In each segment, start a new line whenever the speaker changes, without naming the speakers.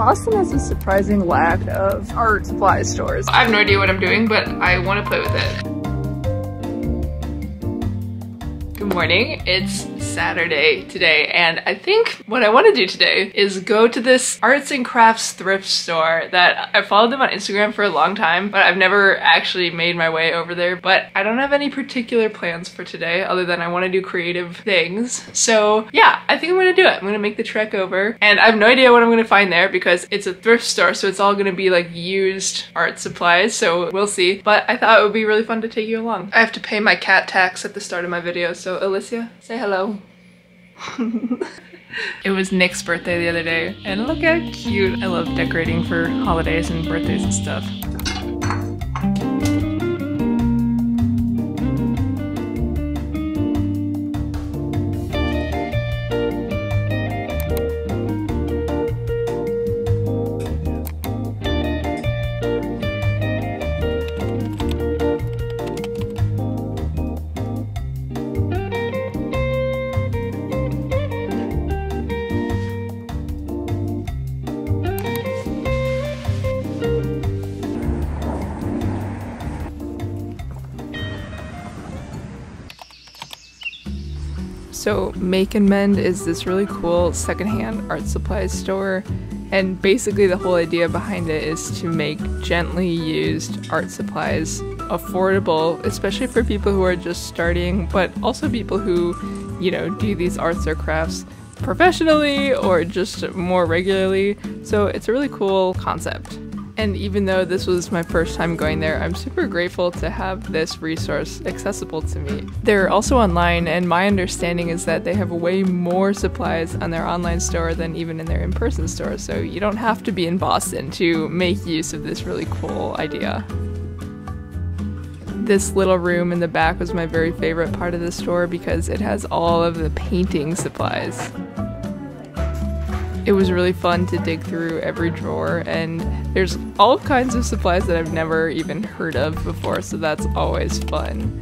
Boston has a surprising lack of art supply stores.
I have no idea what I'm doing, but I want to play with it. Good morning, it's Saturday today, and I think what I want to do today is go to this arts and crafts thrift store that I followed them on Instagram for a long time, but I've never actually made my way over there. But I don't have any particular plans for today other than I want to do creative things. So yeah, I think I'm gonna do it. I'm gonna make the trek over, and I have no idea what I'm gonna find there because it's a thrift store, so it's all gonna be like used art supplies, so we'll see. But I thought it would be really fun to take you along. I have to pay my cat tax at the start of my video, so Alicia, say hello. It was Nick's birthday the other day, and look how cute. I love decorating for holidays and birthdays and stuff. So Make and Mend is this really cool secondhand art supplies store, and basically the whole idea behind it is to make gently used art supplies affordable, especially for people who are just starting, but also people who, you know, do these arts or crafts professionally or just more regularly. So it's a really cool concept. And even though this was my first time going there, I'm super grateful to have this resource accessible to me. They're also online, and my understanding is that they have way more supplies on their online store than even in their in-person store, so you don't have to be in Boston to make use of this really cool idea. This little room in the back was my very favorite part of the store because it has all of the painting supplies. It was really fun to dig through every drawer, and there's all kinds of supplies that I've never even heard of before, so that's always fun.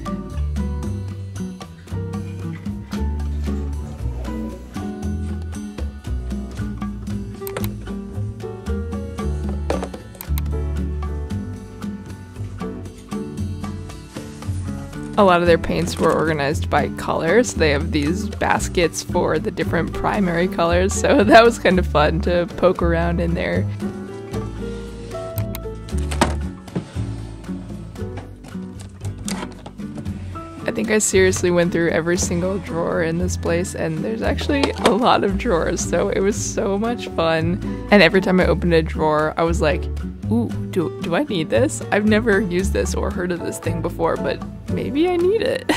A lot of their paints were organized by color, so they have these baskets for the different primary colors, so that was kind of fun to poke around in there. I think I seriously went through every single drawer in this place, and there's actually a lot of drawers, so it was so much fun. And every time I opened a drawer, I was like, ooh, do I need this? I've never used this or heard of this thing before, but maybe I need it.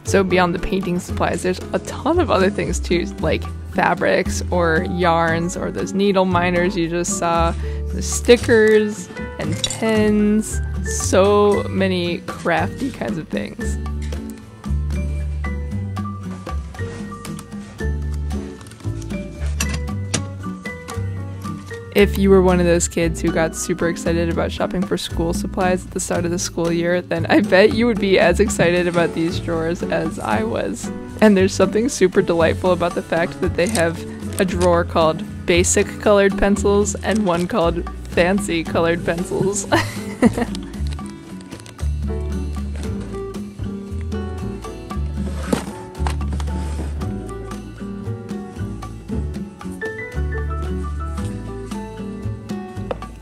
So beyond the painting supplies, there's a ton of other things too, like fabrics or yarns or those needle miners you just saw, the stickers and pens, so many crafty kinds of things. If you were one of those kids who got super excited about shopping for school supplies at the start of the school year, then I bet you would be as excited about these drawers as I was. And there's something super delightful about the fact that they have a drawer called Basic Colored Pencils and one called Fancy Colored Pencils.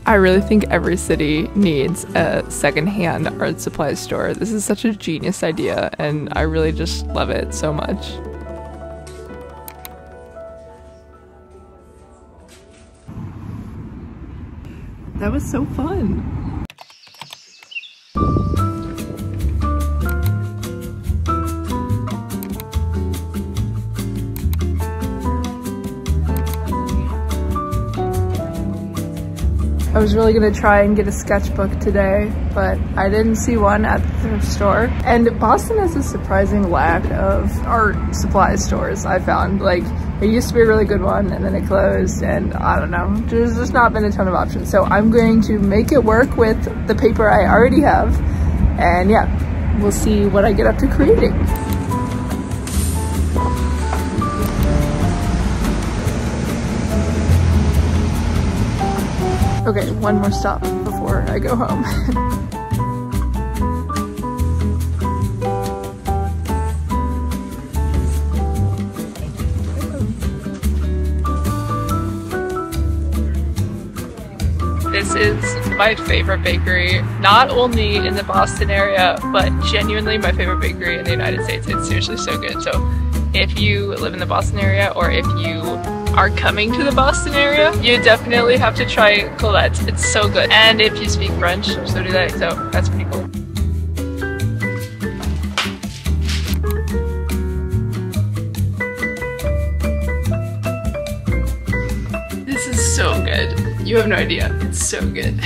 I really think every city needs a secondhand art supply store. This is such a genius idea, and I really just love it so much. That was so fun. I was really gonna try and get a sketchbook today, but I didn't see one at the thrift store. And Boston has a surprising lack of art supply stores, I found. Like, it used to be a really good one, and then it closed, and I don't know. There's just not been a ton of options. So I'm going to make it work with the paper I already have, and yeah, we'll see what I get up to creating.
Okay, one more stop before I go home.
This is my favorite bakery, not only in the Boston area, but genuinely my favorite bakery in the United States. It's seriously so good. So if you live in the Boston area, or if you are coming to the Boston area, you definitely have to try Colette's. It's so good. And if you speak French, so do they. So that's pretty cool. This is so good. You have no idea. It's so good.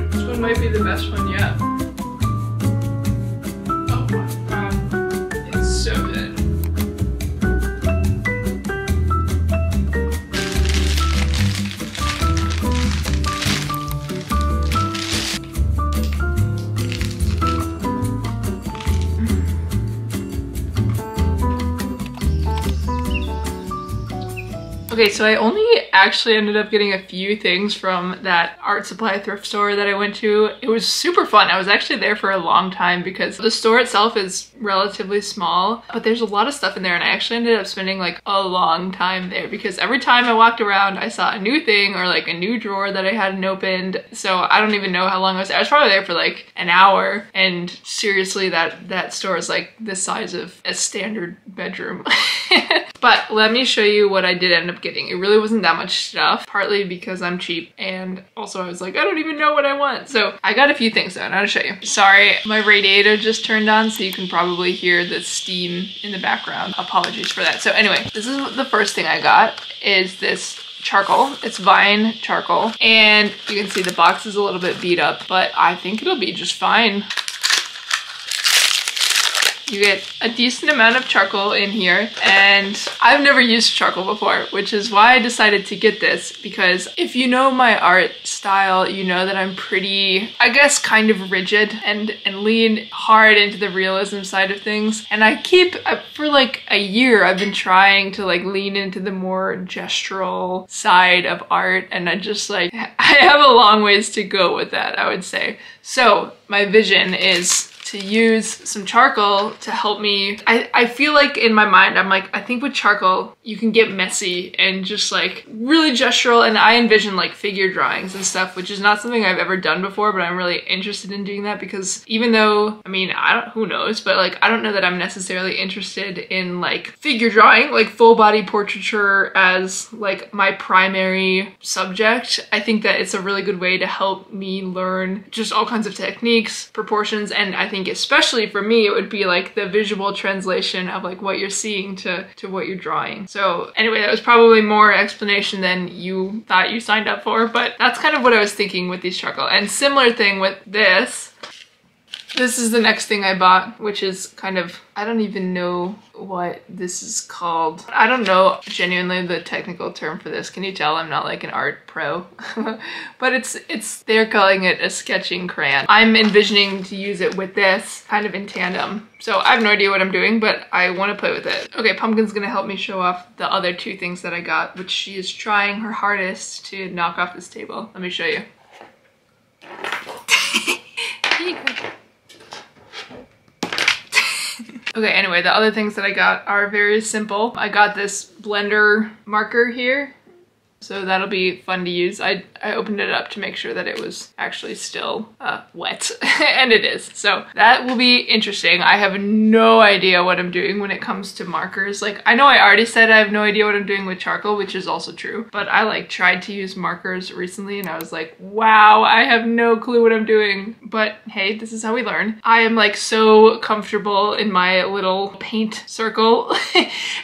This one might be the best one yet. Oh my god. It's so good. Okay, so I only actually ended up getting a few things from that art supply thrift store that I went to. It was super fun. I was actually there for a long time because the store itself is relatively small, but there's a lot of stuff in there, and I actually ended up spending like a long time there because every time I walked around I saw a new thing or like a new drawer that I hadn't opened. So I don't even know how long I was there. I was probably there for like an hour, and seriously that store is like the size of a standard bedroom. But let me show you what I did end up getting. It really wasn't that much stuff, partly because I'm cheap, and also I was like, I don't even know what I want. So I got a few things though, and I'll show you. Sorry, my radiator just turned on, so you can probably hear the steam in the background. Apologies for that. So anyway, this is the first thing I got, is this charcoal. It's Vine charcoal, and you can see the box is a little bit beat up, but I think it'll be just fine. You get a decent amount of charcoal in here, and I've never used charcoal before, which is why I decided to get this, because if you know my art style, you know that I'm pretty, I guess, kind of rigid and lean hard into the realism side of things. And for like a year, I've been trying to like lean into the more gestural side of art, and I just like, I have a long ways to go with that, I would say. So my vision is to use some charcoal to help me. I feel like in my mind, I'm like, I think with charcoal, you can get messy and just like really gestural, and I envision like figure drawings and stuff, which is not something I've ever done before, but I'm really interested in doing that because even though, I mean, who knows, but like, I don't know that I'm necessarily interested in like figure drawing, like full body portraiture as like my primary subject. I think that it's a really good way to help me learn just all kinds of techniques, proportions, and I think especially for me, it would be like the visual translation of like what you're seeing to what you're drawing. So anyway, that was probably more explanation than you thought you signed up for, but that's kind of what I was thinking with these charcoal. And similar thing with this. This is the next thing I bought, which is kind of, I don't even know what this is called. I don't know genuinely the technical term for this. Can you tell I'm not like an art pro? But they're calling it a sketching crayon. I'm envisioning to use it with this kind of in tandem. So I have no idea what I'm doing, but I want to play with it. Okay, Pumpkin's gonna help me show off the other two things that I got, which she is trying her hardest to knock off this table. Let me show you. Here you go. Okay, anyway, the other things that I got are very simple. I got this blender marker here, so that'll be fun to use. I opened it up to make sure that it was actually still wet, and it is. So that will be interesting. I have no idea what I'm doing when it comes to markers. Like, I know I already said I have no idea what I'm doing with charcoal, which is also true, but I like tried to use markers recently and I was like, wow, I have no clue what I'm doing. But hey, this is how we learn. I am like so comfortable in my little paint circle.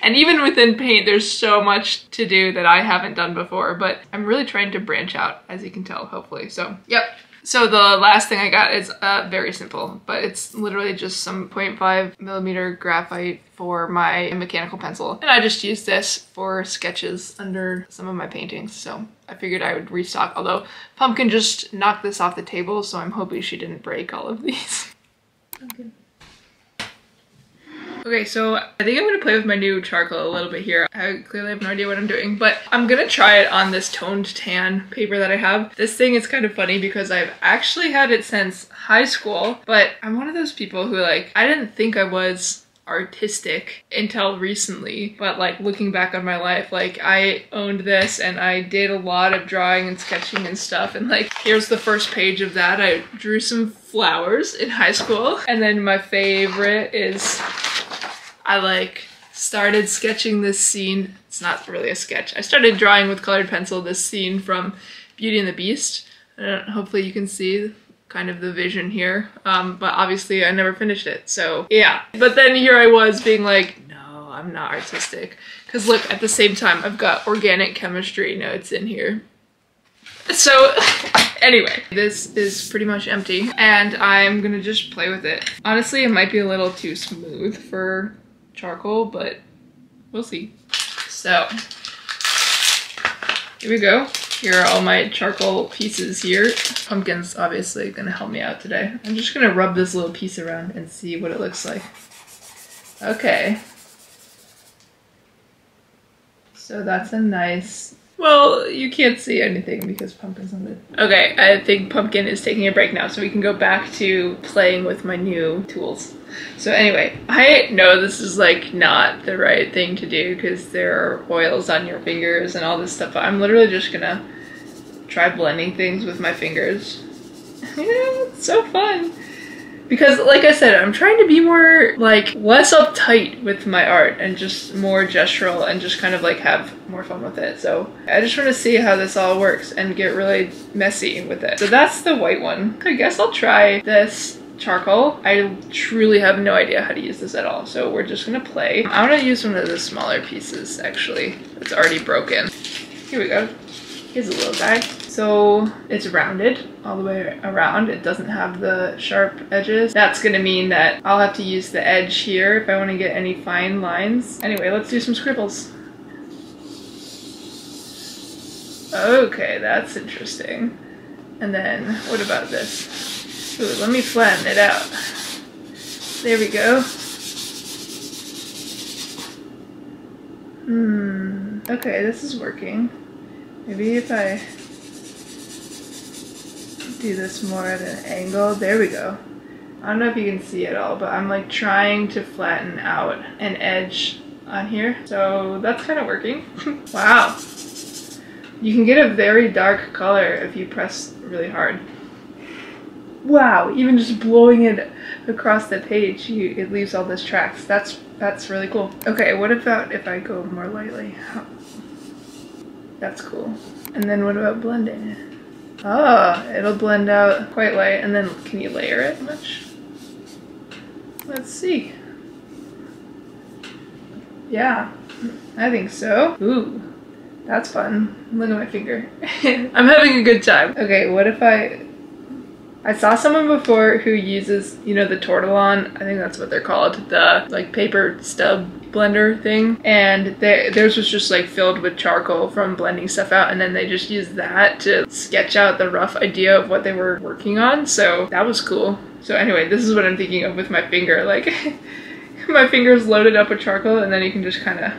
And even within paint, there's so much to do that I haven't done before, but I'm really trying to branch out, as you can tell, hopefully. So, yep. So the last thing I got is very simple, but it's literally just some 0.5mm graphite for my mechanical pencil. And I just used this for sketches under some of my paintings. So I figured I would restock, although Pumpkin just knocked this off the table, so I'm hoping she didn't break all of these. Okay. Okay, so I think I'm gonna play with my new charcoal a little bit here. I clearly have no idea what I'm doing, but I'm gonna try it on this toned tan paper that I have. This thing is kind of funny because I've actually had it since high school, but I'm one of those people who like, I didn't think I was artistic until recently, but like looking back on my life, like I owned this and I did a lot of drawing and sketching and stuff, and like here's the first page of that. I drew some flowers in high school, and then my favorite is I like started sketching this scene. It's not really a sketch. I started drawing with colored pencil this scene from Beauty and the Beast. Hopefully you can see kind of the vision here, but obviously I never finished it, so yeah. But then here I was being like, no, I'm not artistic, because look, at the same time I've got organic chemistry notes in here. So anyway, this is pretty much empty and I'm gonna just play with it. Honestly, it might be a little too smooth for charcoal, but we'll see. So here we go. Here are all my charcoal pieces here. Pumpkin's obviously gonna help me out today. I'm just gonna rub this little piece around and see what it looks like. Okay. So that's a nice, well, you can't see anything because Pumpkin's on it. Okay, I think Pumpkin is taking a break now, so we can go back to playing with my new tools. So anyway, I know this is like not the right thing to do because there are oils on your fingers and all this stuff, but I'm literally just gonna try blending things with my fingers. Yeah, it's so fun. Because like I said, I'm trying to be more like less uptight with my art and just more gestural and just kind of like have more fun with it. So I just want to see how this all works and get really messy with it. So that's the white one. I guess I'll try this charcoal. I truly have no idea how to use this at all, so we're just gonna play. I'm gonna use one of the smaller pieces actually. It's already broken. Here we go. Here's a little guy. So it's rounded all the way around. It doesn't have the sharp edges. That's gonna mean that I'll have to use the edge here if I want to get any fine lines. Anyway, let's do some scribbles. Okay, that's interesting. And then what about this? Ooh, let me flatten it out. There we go. Okay, this is working. Maybe if I do this more at an angle. There we go. I don't know if you can see it all, but I'm like trying to flatten out an edge on here. So that's kind of working. Wow. You can get a very dark color if you press really hard. Wow, even just blowing it across the page, it leaves all those tracks. That's really cool. Okay, what about if I go more lightly? That's cool. And then what about blending? Oh, it'll blend out quite light. And then can you layer it much? Let's see. Yeah, I think so. Ooh, that's fun. Look at my finger. I'm having a good time. Okay, what if I saw someone before who uses, you know, the tortillon, I think that's what they're called, the like paper stub blender thing, and theirs was just like filled with charcoal from blending stuff out, and then they just used that to sketch out the rough idea of what they were working on. So that was cool. So anyway, this is what I'm thinking of with my finger. Like my finger's loaded up with charcoal, and then you can just kind of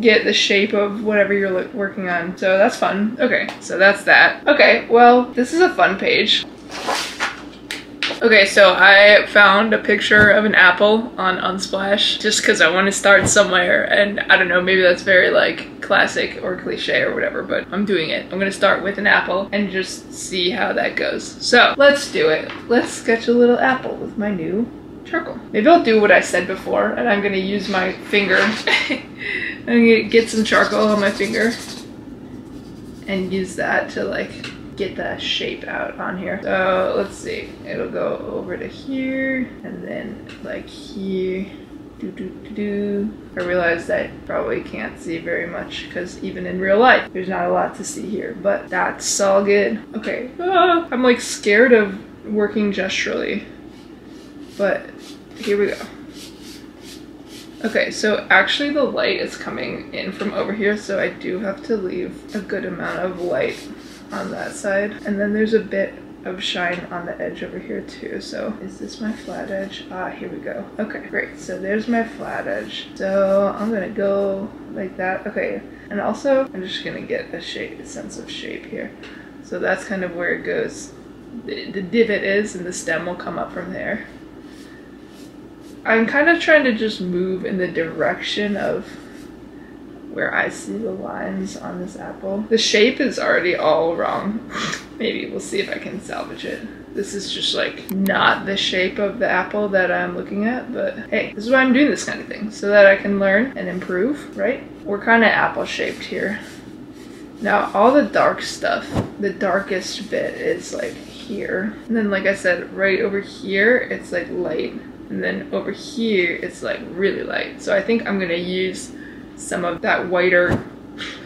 get the shape of whatever you're working on. So that's fun. Okay, so that's that. Okay, well, this is a fun page. Okay, so I found a picture of an apple on Unsplash just because I want to start somewhere, and I don't know, maybe that's very like classic or cliche or whatever, but I'm doing it. I'm gonna start with an apple and just see how that goes. So let's do it. Let's sketch a little apple with my new charcoal. Maybe I'll do what I said before, and I'm gonna use my finger. I'm gonna get some charcoal on my finger and use that to like get the shape out on here. So let's see, it'll go over to here and then like here. I realized I probably can't see very much because even in real life there's not a lot to see here, but that's all good. Okay, I'm like scared of working gesturally, but here we go. Okay, so actually the light is coming in from over here, so I do have to leave a good amount of light on that side. And then there's a bit
of shine on the edge over here too. So is this my flat edge? Ah, here we go. Okay, great. So there's my flat edge. So I'm gonna go like that. Okay, and also I'm just gonna get a sense of shape here. So that's kind of where it goes. The divot is, and the stem will come up from there. I'm kind of trying to just move in the direction of where I see the lines on this apple. The shape is already all wrong. Maybe we'll see if I can salvage it. This is just like not the shape of the apple that I'm looking at, but hey, this is why I'm doing this kind of thing, so that I can learn and improve, right? We're kind of apple shaped here. Now all the dark stuff, the darkest bit is like here. And then like I said, right over here, it's like light. And then over here, it's like really light. So I think I'm gonna use some of that whiter,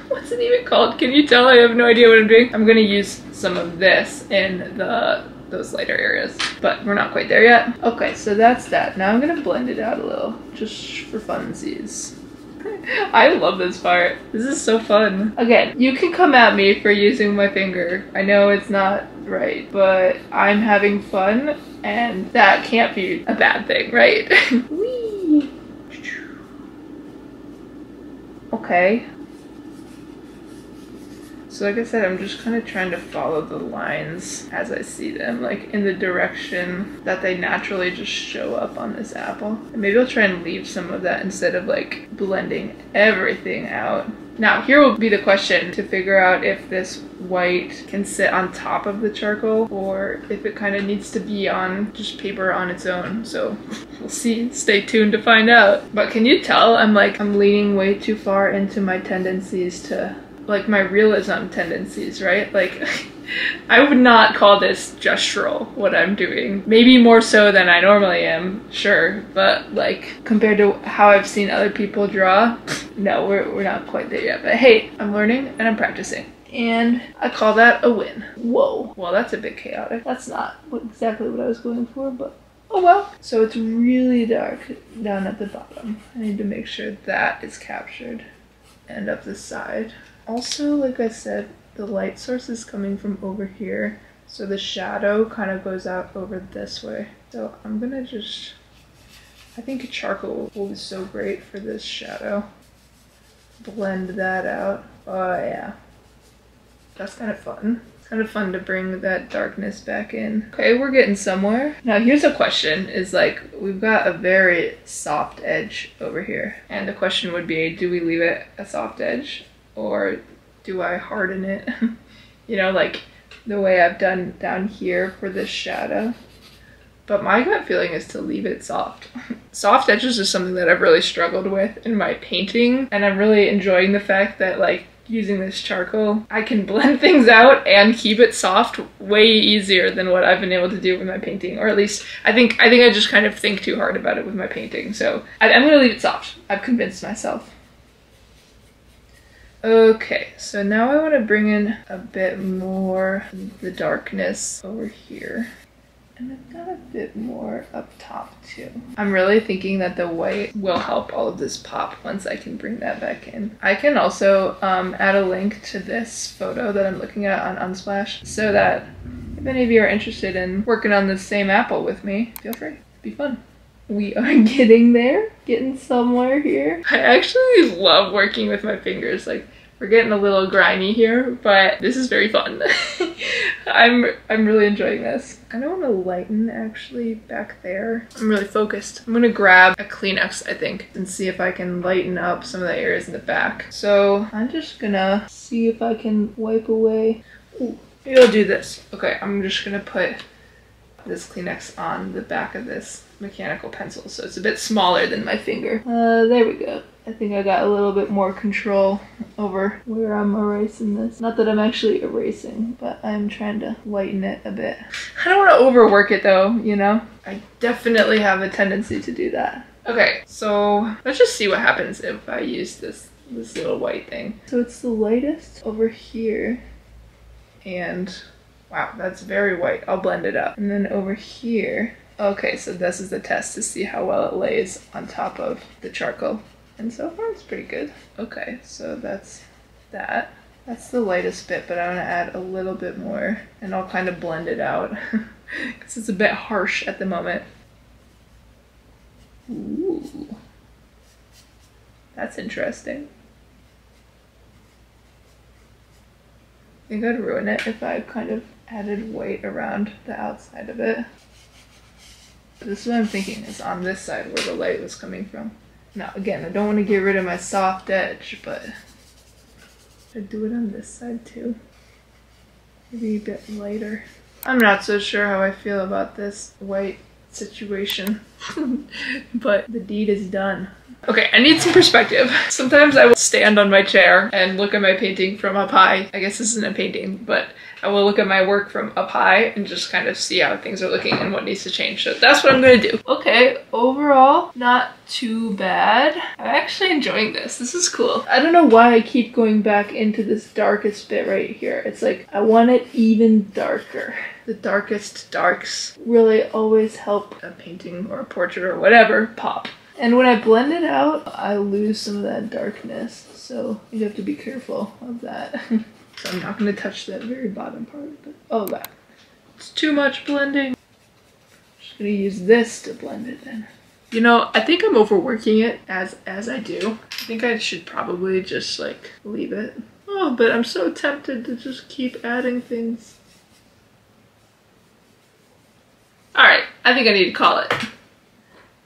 what's it even called? Can you tell I have no idea what I'm doing? I'm gonna use some of this in those lighter areas, but we're not quite there yet. Okay, so that's that. Now I'm gonna blend it out a little, just for funsies. I love this part. This is so fun. Again, you can come at me for using my finger. I know it's not right, but I'm having fun, and that can't be a bad thing, right? Whee! Okay. So like I said, I'm just kind of trying to follow the lines as I see them, like in the direction that they naturally just show up on this apple. And maybe I'll try and leave some of that instead of like blending everything out. Now here will be the question to figure out if this white can sit on top of the charcoal or if it kind of needs to be on just paper on its own. So we'll see, stay tuned to find out. But can you tell I'm leaning way too far into my tendencies to, like my realism tendencies, right? Like I would not call this gestural, what I'm doing. Maybe more so than I normally am, sure, but like compared to how I've seen other people draw, no, we're not quite there yet. But hey, I'm learning and I'm practicing, and I call that a win. Whoa, well that's a bit chaotic. That's not exactly what I was going for, but oh well. So it's really dark down at the bottom. I need to make sure that is captured, and up the side. Also, like I said, the light source is coming from over here, so the shadow kind of goes out over this way. So I'm gonna just, I think charcoal will be so great for this shadow. Blend that out. Oh yeah, that's kind of fun. It's kind of fun to bring that darkness back in. Okay, we're getting somewhere. Now here's a question, is like, we've got a very soft edge over here. And the question would be, do we leave it a soft edge? Or do I harden it? You know, like the way I've done down here for this shadow. But my gut feeling is to leave it soft. Soft edges is something that I've really struggled with in my painting. And I'm really enjoying the fact that like using this charcoal, I can blend things out and keep it soft way easier than what I've been able to do with my painting. Or at least I think I just kind of think too hard about it with my painting. So I'm gonna leave it soft. I've convinced myself. Okay, so now I want to bring in a bit more of the darkness over here. And I've got a bit more up top too. I'm really thinking that the white will help all of this pop once I can bring that back in. I can also add a link to this photo that I'm looking at on Unsplash, so that if any of you are interested in working on the same apple with me, feel free. It'd be fun. We are getting there, getting somewhere here. I actually love working with my fingers. Like, we're getting a little grimy here, but this is very fun. I'm really enjoying this. I don't want to lighten actually back there. I'm really focused. I'm gonna grab a Kleenex, I think, and see if I can lighten up some of the areas in the back. So I'm just gonna see if I can wipe away. Ooh, maybe I'll do this. Okay, I'm just gonna put this Kleenex on the back of this mechanical pencil, so it's a bit smaller than my finger. There we go. I think I got a little bit more control over where I'm erasing this. Not that I'm actually erasing, but I'm trying to lighten it a bit. I don't want to overwork it though, you know? I definitely have a tendency to do that. Okay, so let's just see what happens if I use this little white thing. So it's the lightest over here, and wow, that's very white. I'll blend it up. And then over here, okay, so this is the test to see how well it lays on top of the charcoal. And so far it's pretty good. Okay, so that's that. That's the lightest bit, but I want to add a little bit more and I'll kind of blend it out because it's a bit harsh at the moment. Ooh, that's interesting. I think I'd ruin it if I kind of added white around the outside of it. This is what I'm thinking, is on this side where the light was coming from. Now again, I don't want to get rid of my soft edge, but I'd do it on this side too. Maybe a bit lighter. I'm not so sure how I feel about this white situation, but the deed is done. Okay, I need some perspective. Sometimes I will stand on my chair and look at my painting from up high. I guess this isn't a painting, but I will look at my work from up high and just kind of see how things are looking and what needs to change. So that's what I'm gonna do. Okay, overall, not too bad. I'm actually enjoying this. This is cool. I don't know why I keep going back into this darkest bit right here. It's like, I want it even darker. The darkest darks really always help a painting or a portrait or whatever pop. And when I blend it out, I lose some of that darkness. So you have to be careful of that. So I'm not going to touch that very bottom part. But, oh, that. It's too much blending. I'm just going to use this to blend it in. You know, I think I'm overworking it as I do. I think I should probably just like leave it. Oh, but I'm so tempted to just keep adding things. Alright, I think I need to call it.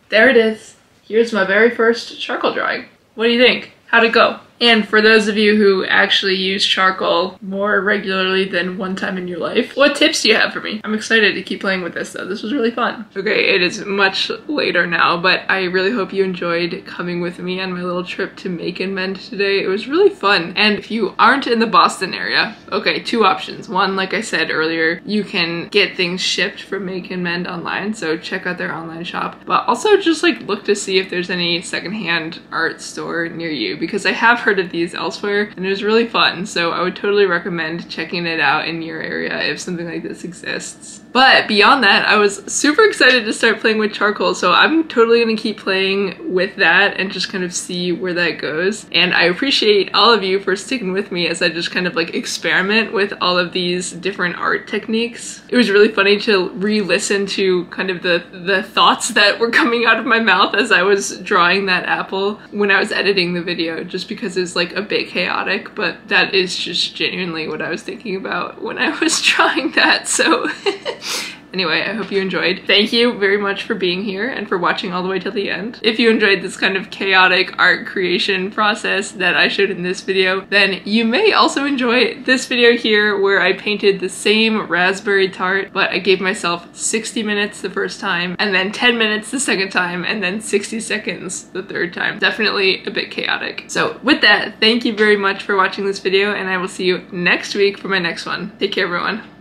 There it is. Here's my very first charcoal drawing. What do you think? How'd it go? And for those of you who actually use charcoal more regularly than one time in your life, what tips do you have for me? I'm excited to keep playing with this though. This was really fun. Okay, it is much later now, but I really hope you enjoyed coming with me on my little trip to Make and Mend today. It was really fun. And if you aren't in the Boston area, okay, two options. One, like I said earlier, you can get things shipped from Make and Mend online, so check out their online shop. But also just like look to see if there's any secondhand art store near you, because I have heard of these elsewhere and it was really fun, so I would totally recommend checking it out in your area if something like this exists. But beyond that, I was super excited to start playing with charcoal, so I'm totally gonna keep playing with that and just kind of see where that goes. And I appreciate all of you for sticking with me as I just kind of like experiment with all of these different art techniques. It was really funny to re-listen to kind of the thoughts that were coming out of my mouth as I was drawing that apple when I was editing the video, just because it's like a bit chaotic, but that is just genuinely what I was thinking about when I was drawing that, so anyway, I hope you enjoyed. Thank you very much for being here and for watching all the way till the end. If you enjoyed this kind of chaotic art creation process that I showed in this video, then you may also enjoy this video here where I painted the same raspberry tart, but I gave myself 60 minutes the first time, and then 10 minutes the second time, and then 60 seconds the third time. Definitely a bit chaotic. So with that, thank you very much for watching this video, and I will see you next week for my next one. Take care, everyone.